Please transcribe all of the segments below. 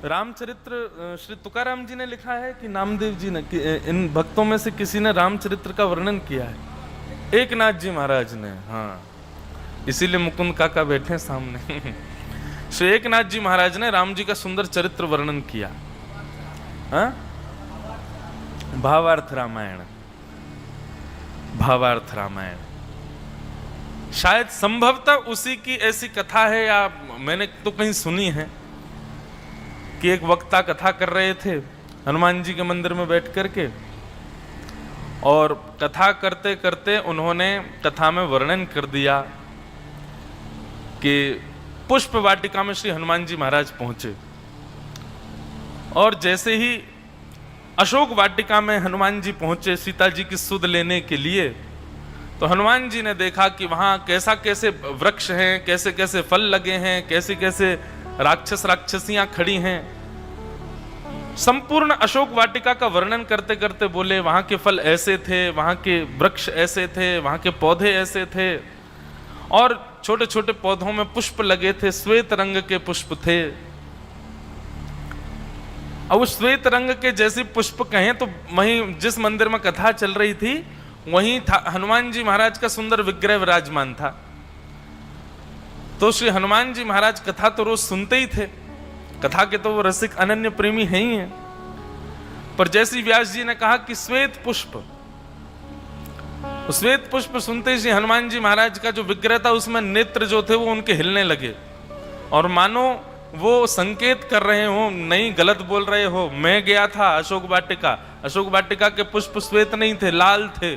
रामचरित्र श्री तुकाराम जी ने लिखा है कि नामदेव जी ने कि इन भक्तों में से किसी ने रामचरित्र का वर्णन किया है? एकनाथ जी महाराज ने। हाँ, इसीलिए मुकुंद काका बैठे सामने। श्री एकनाथ जी महाराज ने राम जी का सुंदर चरित्र वर्णन किया। हाँ? भावार्थ रामायण, भावार्थ रामायण शायद संभवतः उसी की ऐसी कथा है, या मैंने तो कहीं सुनी है कि एक वक्ता कथा कर रहे थे हनुमान जी के मंदिर में बैठ करके, और कथा करते करते उन्होंने कथा में वर्णन कर दिया कि पुष्प वाटिका में श्री हनुमान जी महाराज पहुंचे, और जैसे ही अशोक वाटिका में हनुमान जी पहुंचे सीता जी की सुध लेने के लिए, तो हनुमान जी ने देखा कि वहां कैसा कैसे वृक्ष हैं, कैसे कैसे फल लगे हैं, कैसे कैसे राक्षस राक्षसियां खड़ी हैं। संपूर्ण अशोक वाटिका का वर्णन करते करते बोले वहां के फल ऐसे थे, वहां के वृक्ष ऐसे थे, वहां के पौधे ऐसे थे, और छोटे छोटे पौधों में पुष्प लगे थे, श्वेत रंग के पुष्प थे। अब उस श्वेत रंग के जैसे पुष्प कहें तो वहीं जिस मंदिर में कथा चल रही थी वहीं था हनुमान जी महाराज का सुंदर विग्रह विराजमान था। तो श्री हनुमान जी महाराज कथा तो रोज सुनते ही थे, कथा के तो वो रसिक अनन्य प्रेमी हैं ही हैं, पर जैसी व्यास जी ने कहा कि श्वेत पुष्प, श्वेत पुष्प सुनते ही श्री हनुमान जी महाराज का जो विग्रह था उसमें नेत्र जो थे वो उनके हिलने लगे, और मानो वो संकेत कर रहे हो, नहीं गलत बोल रहे हो, मैं गया था अशोक वाटिका, अशोक वाटिका के पुष्प श्वेत नहीं थे, लाल थे।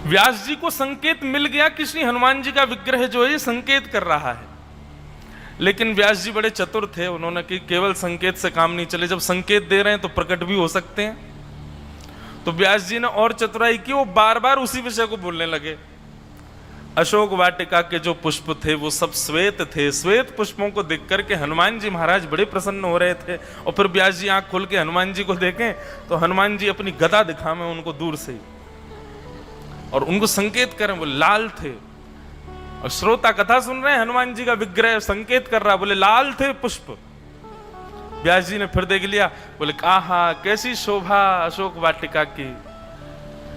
व्यास जी को संकेत मिल गया कि श्री हनुमान जी का विग्रह जो है ये संकेत कर रहा है, लेकिन व्यास जी बड़े चतुर थे, उन्होंने कि केवल संकेत से काम नहीं चले, जब संकेत दे रहे हैं तो प्रकट भी हो सकते हैं। तो व्यास जी ने और चतुराई की, वो बार बार उसी विषय को बोलने लगे। अशोक वाटिका के जो पुष्प थे वो सब श्वेत थे, श्वेत पुष्पों को देख करके हनुमान जी महाराज बड़े प्रसन्न हो रहे थे। और फिर व्यास जी आंख खोल के हनुमान जी को देखें तो हनुमान जी अपनी गदा दिखावें उनको दूर से, और उनको संकेत करें, वो लाल थे। और श्रोता कथा सुन रहे हैं, हनुमान जी का विग्रह संकेत कर रहा, बोले लाल थे पुष्प। व्यास जी ने फिर देख लिया, बोले आहा कैसी शोभा अशोक वाटिका की,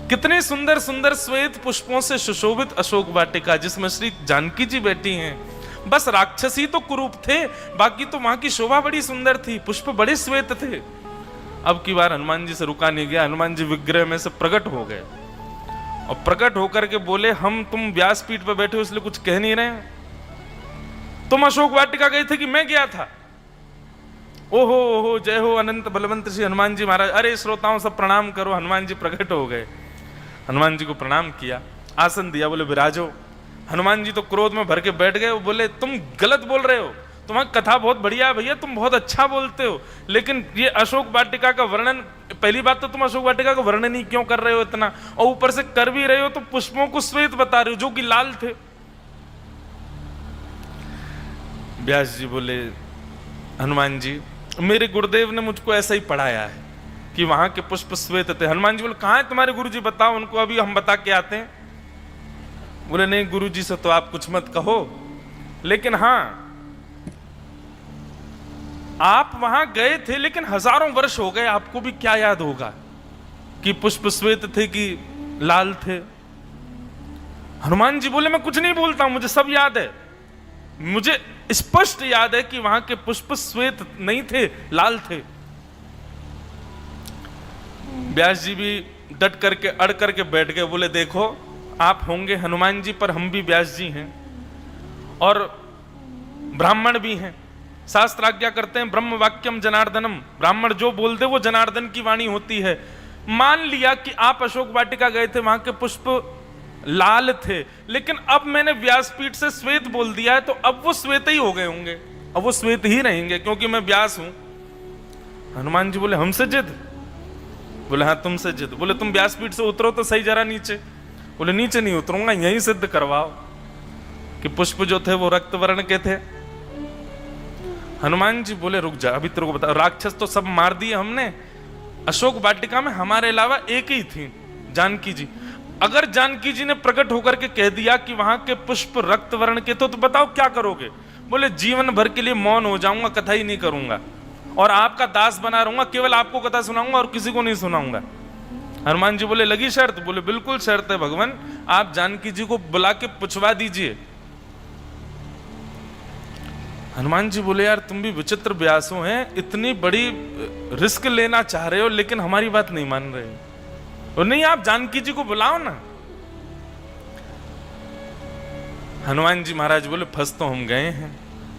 कितने सुंदर सुंदर श्वेत पुष्पों से सुशोभित अशोक वाटिका जिसमें श्री जानकी जी बैठी हैं। बस राक्षसी तो कुरूप थे, बाकी तो वहां की शोभा बड़ी सुंदर थी, पुष्प बड़े श्वेत थे। अब की बार हनुमान जी से रुका नहीं गया, हनुमान जी विग्रह में से प्रकट हो गए, और प्रकट होकर के बोले हम तुम व्यासपीठ पर बैठे हो इसलिए कुछ कह नहीं रहे, तुम अशोक वाटिका गए थे कि मैं गया था? ओहो ओहो, जय हो अनंत बलवंत श्री हनुमान जी महाराज। अरे श्रोताओं सब प्रणाम करो, हनुमान जी प्रकट हो गए। हनुमान जी को प्रणाम किया, आसन दिया, बोले विराजो। हनुमान जी तो क्रोध में भर के बैठ गए, बोले तुम गलत बोल रहे हो, तुम्हारी कथा बहुत बढ़िया है भैया, तुम बहुत अच्छा बोलते हो, लेकिन ये अशोक वाटिका का वर्णन, पहली बात तो तुम अशोक वाटिका का वर्णन ही क्यों कर रहे हो इतना, और ऊपर से कर भी रहे हो तो पुष्पों को श्वेत बता रहे हो जो कि लाल थे। व्यास जी बोले हनुमान जी मेरे गुरुदेव ने मुझको ऐसा ही पढ़ाया है कि वहां के पुष्प श्वेत थे। हनुमान जी बोले कहां है तुम्हारे गुरुजी, बताओ उनको, अभी हम बता के आते हैं। बोले नहीं गुरुजी से तो आप कुछ मत कहो, लेकिन हां आप वहां गए थे, लेकिन हजारों वर्ष हो गए, आपको भी क्या याद होगा कि पुष्प श्वेत थे कि लाल थे? हनुमान जी बोले मैं कुछ नहीं बोलता, मुझे सब याद है, मुझे स्पष्ट याद है कि वहां के पुष्प श्वेत नहीं थे, लाल थे। व्यास जी भी डट करके अड़ करके बैठ गए, बोले देखो आप होंगे हनुमान जी पर हम भी व्यास जी हैं, और ब्राह्मण भी हैं, शास्त्र आज्ञा करते हैं ब्रह्म वाक्यम जनार्दनम, ब्राह्मण जो बोलते वो जनार्दन की वाणी होती है। मान लिया कि आप अशोक वाटिका गए थे, वहां के पुष्प लाल थे, लेकिन अब मैंने व्यासपीठ से श्वेत बोल दिया है, तो अब वो श्वेत ही हो गए होंगे, अब वो श्वेत ही रहेंगे क्योंकि मैं व्यास हूं। हनुमान जी बोले हमसे जिद? बोले हाँ तुमसे जिद। बोले तुम व्यासपीठ से उतरो तो सही जरा नीचे। बोले नीचे नहीं उतरूंगा, यहीं सिद्ध करवाओ कि पुष्प जो थे वो रक्त वर्ण के थे। हनुमान जी बोले रुक जा, अभी तेरे को बता, राक्षस तो सब मार दिए हमने, अशोक वाटिका में हमारे अलावा एक ही थी जानकी जी, अगर जानकी जी ने प्रकट होकर के कह दिया कि वहां के पुष्प रक्त वर्ण के तो बताओ क्या करोगे? बोले जीवन भर के लिए मौन हो जाऊंगा, कथा ही नहीं करूंगा और आपका दास बना रहूंगा, केवल आपको कथा सुनाऊंगा और किसी को नहीं सुनाऊंगा। हनुमान जी बोले लगी शर्त? बोले बिल्कुल शर्त है भगवान, आप जानकी जी को बुला के पूछवा दीजिए। हनुमान जी बोले यार तुम भी विचित्र व्यासो हैं, इतनी बड़ी रिस्क लेना चाह रहे हो लेकिन हमारी बात नहीं मान रहे हो। और नहीं आप जानकी जी को बुलाओ ना। हनुमान जी महाराज बोले फंस तो हम गए हैं,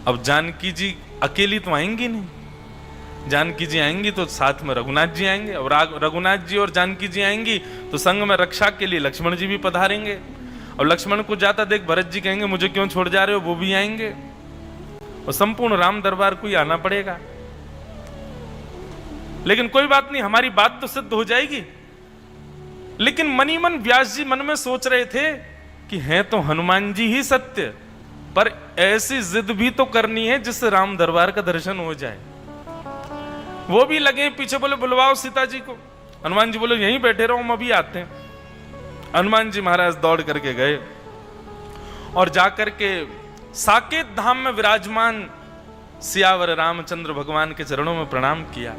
अब जानकी जी अकेली तो आएंगी नहीं, जानकी जी आएंगी तो साथ में रघुनाथ जी आएंगे और रघुनाथ जी और जानकी जी आएंगी तो संग में रक्षा के लिए लक्ष्मण जी भी पधारेंगे और लक्ष्मण को जाता देख भरत जी कहेंगे मुझे क्यों छोड़ जा रहे हो, वो भी आएंगे और संपूर्ण राम दरबार को ही आना पड़ेगा। लेकिन कोई बात नहीं, हमारी बात तो सिद्ध हो जाएगी। लेकिन मनी मन व्यास जी मन में सोच रहे थे कि हैं तो हनुमान जी ही सत्य, पर ऐसी जिद भी तो करनी है जिससे राम दरबार का दर्शन हो जाए। वो भी लगे पीछे, बोले बुलवाओ सीता जी को। हनुमान जी बोले यहीं बैठे रहो, हम अभी आते हैं। हनुमान जी महाराज दौड़ करके गए और जाकर के साकेत धाम में विराजमान सियावर रामचंद्र भगवान के चरणों में प्रणाम किया।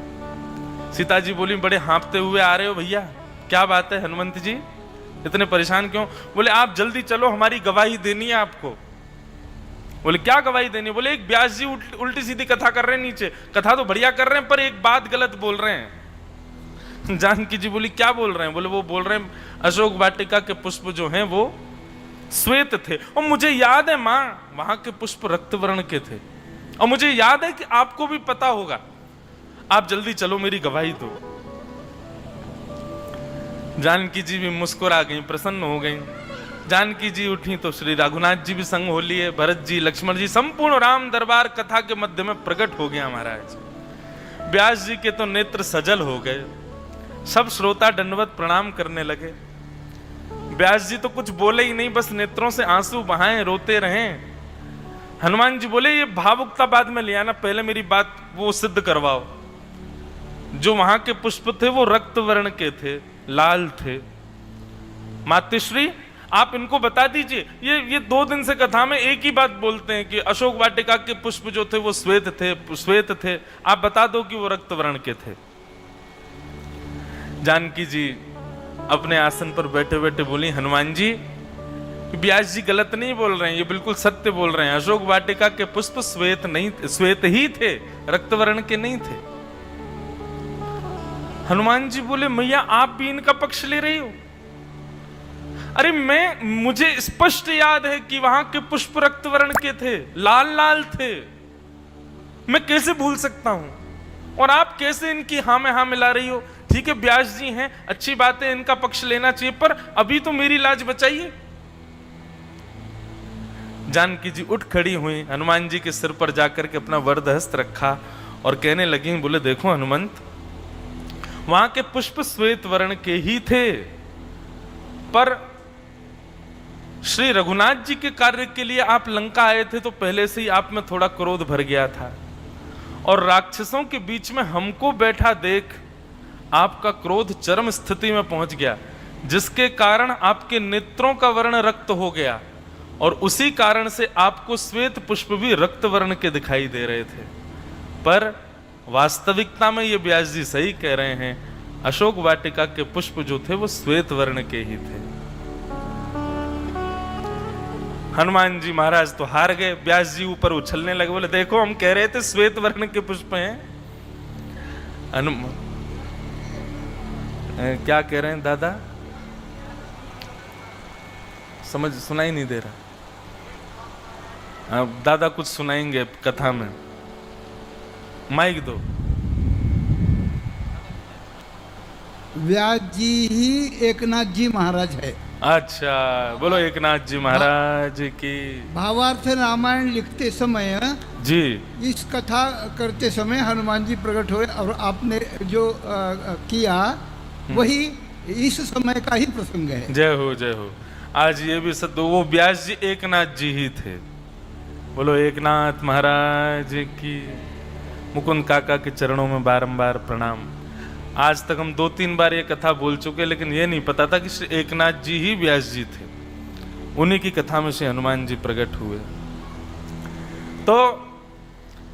सीता जी बोली बड़े हाँफते हुए आ रहे हो भैया, क्या बात है हनुमंत जी, इतने परेशान क्यों? बोले आप जल्दी चलो, हमारी गवाही देनी है आपको। बोले क्या गवाही देनी है? बोले एक व्यास जी उल्टी सीधी कथा कर रहे हैं नीचे, कथा तो बढ़िया कर रहे हैं पर एक बात गलत बोल रहे हैं। जानकी जी बोली क्या बोल रहे हैं? बोले वो बोल रहे हैं अशोक वाटिका के पुष्प जो हैं वो श्वेत थे, और मुझे याद है मां वहां के पुष्प रक्त वर्ण के थे, और मुझे याद है कि आपको भी पता होगा, आप जल्दी चलो मेरी गवाही दो। जानकी जी भी मुस्कुरा गई, प्रसन्न हो गई। जानकी जी उठी तो श्री रघुनाथ जी भी संग हो लिए, भरत जी लक्ष्मण जी, संपूर्ण राम दरबार कथा के मध्य में प्रकट हो गया महाराज। व्यास जी के तो नेत्र सजल हो गए, सब श्रोता दंडवत प्रणाम करने लगे। व्यास जी तो कुछ बोले ही नहीं, बस नेत्रों से आंसू बहाए रोते रहे। हनुमान जी बोले ये भावुकता बाद में ले आना, पहले मेरी बात वो सिद्ध करवाओ। जो वहां के पुष्प थे वो रक्त वर्ण के थे, लाल थे। मातृश्री आप इनको बता दीजिए, ये 2 दिन से कथा में एक ही बात बोलते हैं कि अशोक वाटिका के पुष्प जो थे वो श्वेत थे, आप बता दो कि वो रक्त वर्ण के थे। जानकी जी अपने आसन पर बैठे बैठे बोली हनुमान जी व्यास जी गलत नहीं बोल रहे हैं, ये बिल्कुल सत्य बोल रहे हैं, अशोक वाटिका के पुष्प श्वेत ही थे, रक्त वर्ण के नहीं थे। हनुमान जी बोले मैया आप भी इनका पक्ष ले रही हो? अरे मुझे स्पष्ट याद है कि वहां के पुष्प रक्त वर्ण के थे, लाल लाल थे, मैं कैसे भूल सकता हूं? और आप कैसे इनकी हाँ में हाँ मिला रही हो? ठीक है व्यास जी हैं, अच्छी बात है, इनका पक्ष लेना चाहिए, पर अभी तो मेरी लाज बचाइए। जानकी जी उठ खड़ी हुई, हनुमान जी के सिर पर जाकर के अपना वरद हस्त रखा और कहने लगी, बोले देखो हनुमंत, वहां के पुष्प श्वेत वर्ण के ही थे, पर श्री रघुनाथ जी के कार्य के लिए आप लंका आए थे तो पहले से ही आप में थोड़ा क्रोध भर गया था, और राक्षसों के बीच में हमको बैठा देख आपका क्रोध चरम स्थिति में पहुंच गया, जिसके कारण आपके नेत्रों का वर्ण रक्त हो गया, और उसी कारण से आपको श्वेत पुष्प भी रक्त वर्ण के दिखाई दे रहे थे। पर वास्तविकता में ये व्यास जी सही कह रहे हैं, अशोक वाटिका के पुष्प जो थे वो श्वेत वर्ण के ही थे। हनुमान जी महाराज तो हार गए, व्यास जी ऊपर उछलने लगे, बोले देखो हम कह रहे थे श्वेत वर्ण के पुष्प हैं। क्या कह रहे हैं दादा? समझ सुनाई नहीं दे रहा। दादा कुछ सुनाएंगे कथा में, माइक दो। व्यास जी ही एकनाथ जी महाराज है। अच्छा बोलो एकनाथ जी महाराज की। भावार्थ रामायण लिखते समय जी इस कथा करते समय हनुमान जी प्रकट हुए, और आपने जो किया वही इस समय का ही प्रसंग है। जय हो जय हो। आज ये भी सत्य, वो व्यास जी एकनाथ जी ही थे। बोलो एकनाथ महाराज की। मुकुंद काका के चरणों में बारंबार प्रणाम। आज तक हम 2-3 बार ये कथा बोल चुके, लेकिन ये नहीं पता था कि श्री एकनाथ जी ही व्यास जी थे। उन्हीं की कथा में श्री हनुमान जी प्रकट हुए। तो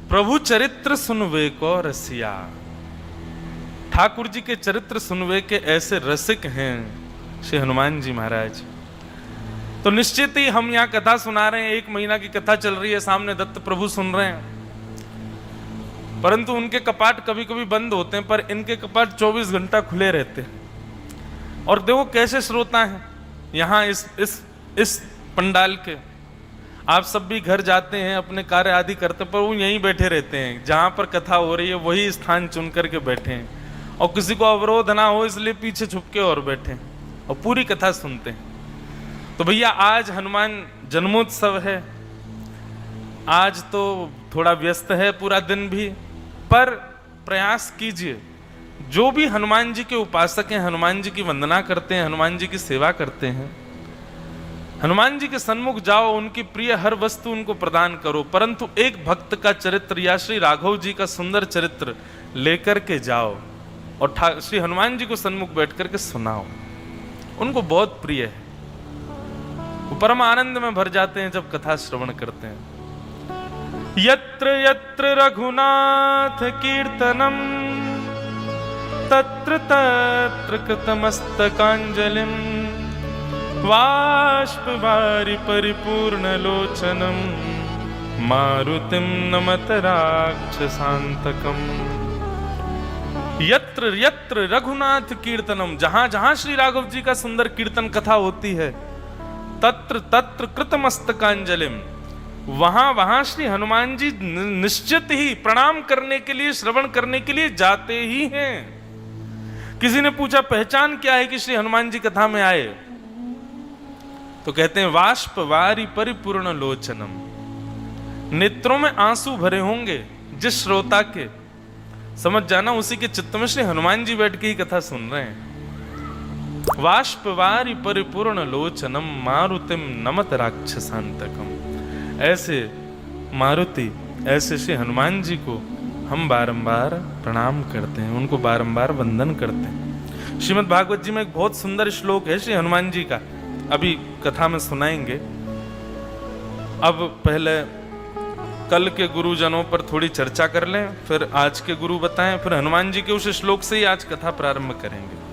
प्रभु चरित्र सुनवे को रसिया, ठाकुर जी के चरित्र सुनवे के ऐसे रसिक हैं श्री हनुमान जी महाराज। तो निश्चित ही हम यहाँ कथा सुना रहे हैं, 1 महीना की कथा चल रही है, सामने दत्त प्रभु सुन रहे हैं, परंतु उनके कपाट कभी कभी बंद होते हैं, पर इनके कपाट 24 घंटा खुले रहते हैं। और देखो कैसे श्रोता हैं यहाँ इस पंडाल के। आप सब भी घर जाते हैं, अपने कार्य आदि करते, पर वो यहीं बैठे रहते हैं, जहां पर कथा हो रही है वही स्थान चुन करके बैठे हैं, और किसी को अवरोध ना हो इसलिए पीछे छुप के और बैठे हैं और पूरी कथा सुनते हैं। तो भैया आज हनुमान जन्मोत्सव है, आज तो थोड़ा व्यस्त है पूरा दिन भी, पर प्रयास कीजिए, जो भी हनुमान जी के उपासक हैं, हनुमान जी की वंदना करते हैं, हनुमान जी की सेवा करते हैं, हनुमान जी के सन्मुख जाओ, उनकी प्रिय हर वस्तु उनको प्रदान करो, परंतु एक भक्त का चरित्र या श्री राघव जी का सुंदर चरित्र लेकर के जाओ और श्री हनुमान जी को सन्मुख बैठ करके सुनाओ। उनको बहुत प्रिय है, वो परम आनंद में भर जाते हैं जब कथा श्रवण करते हैं। यत्र यत्र रघुनाथ कीर्तनम तत्र तत्र कृतमस्तकांजलिम बाष्पवारि परिपूर्ण लोचनम मारुतिम नमत राक्षसांतकम। यत्र यत्र रघुनाथ कीर्तनम, जहां जहां श्री राघव जी का सुंदर कीर्तन कथा होती है, तत्र तत्र कृतमस्तकांजलिम, वहां वहां श्री हनुमान जी निश्चित ही प्रणाम करने के लिए, श्रवण करने के लिए जाते ही हैं। किसी ने पूछा पहचान क्या है कि श्री हनुमान जी कथा में आए, तो कहते हैं वाष्पवारि परिपूर्ण लोचनम, नेत्रों में आंसू भरे होंगे जिस श्रोता के, समझ जाना उसी के चित्त में श्री हनुमान जी बैठ के ही कथा सुन रहे हैं। वाष्पवारि परिपूर्ण लोचनम मारुतिम नमत राक्षसांतकम, ऐसे मारुति, ऐसे श्री हनुमान जी को हम बारंबार प्रणाम करते हैं, उनको बारंबार वंदन करते हैं। श्रीमद् भागवत जी में एक बहुत सुंदर श्लोक है श्री हनुमान जी का, अभी कथा में सुनाएंगे। अब पहले कल के गुरुजनों पर थोड़ी चर्चा कर लें, फिर आज के गुरु बताएं, फिर हनुमान जी के उस श्लोक से ही आज कथा प्रारंभ करेंगे।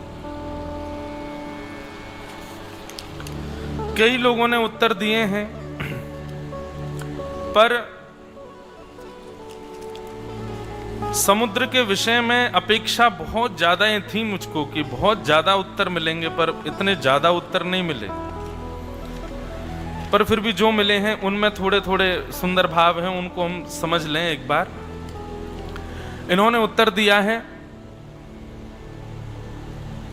कई लोगों ने उत्तर दिए हैं, पर समुद्र के विषय में अपेक्षा बहुत ज्यादा थी मुझको कि बहुत ज्यादा उत्तर मिलेंगे, पर इतने ज्यादा उत्तर नहीं मिले। पर फिर भी जो मिले हैं उनमें थोड़े थोड़े सुंदर भाव हैं, उनको हम समझ लें एक बार। इन्होंने उत्तर दिया है,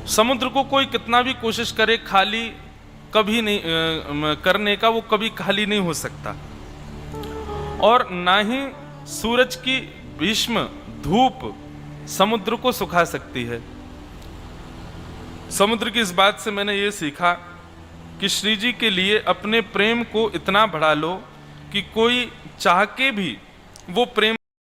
समुद्र को कोई कितना भी कोशिश करे खाली कभी नहीं करने का, वो कभी खाली नहीं हो सकता, और ना ही सूरज की भीष्म धूप समुद्र को सुखा सकती है। समुद्र की इस बात से मैंने ये सीखा कि श्री जी के लिए अपने प्रेम को इतना बढ़ा लो कि कोई चाह के भी वो प्रेम